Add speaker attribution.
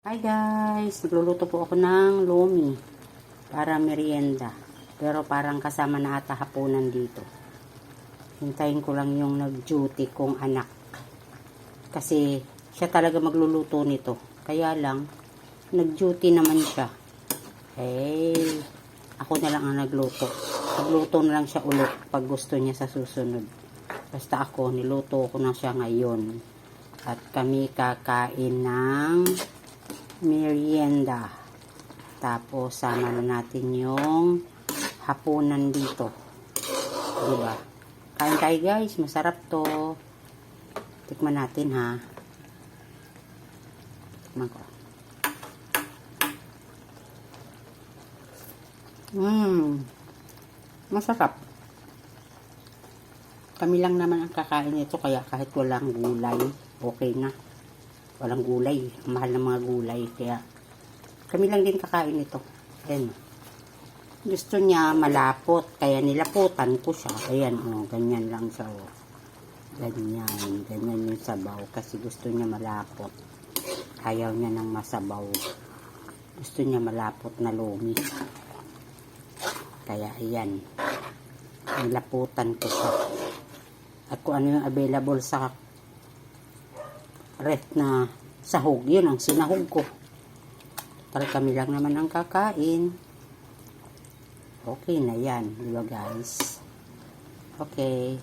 Speaker 1: Hi guys! Nagluluto po ako ng lomi para merienda. Pero parang kasama na ata hapunan dito. Hintayin ko lang yung nag-duty kong anak. Kasi siya talaga magluluto nito. Kaya lang, nag-duty naman siya. Ako na lang ang nagluto. Nagluto na lang siya ulit pag gusto niya sa susunod. Basta ako, niluto ko na siya ngayon. At kami kakain ng merienda. Tapos sama na natin yung hapunan dito. Diba? Kain tayo guys, masarap to. Tikman natin ha. Tikman ko. Masarap. Kami lang naman ang kakain nito, kaya kahit walang gulay, okay na. Walang gulay, mahal ng mga gulay, kaya kami lang din kakain ito. Ayan. Gusto niya malapot, kaya nilaputan ko siya. Ayan, ganyan lang siya. Ganyan yung sabaw, kasi gusto niya malapot. Ayaw niya ng masabaw. Gusto niya malapot na lomi. Kaya ayan, nilaputan ko siya. At kung ano yung available sa ref na sahog, yun ang sinahog ko. Tal kami lang naman ang kakain. Okay na yan, diba guys? Okay.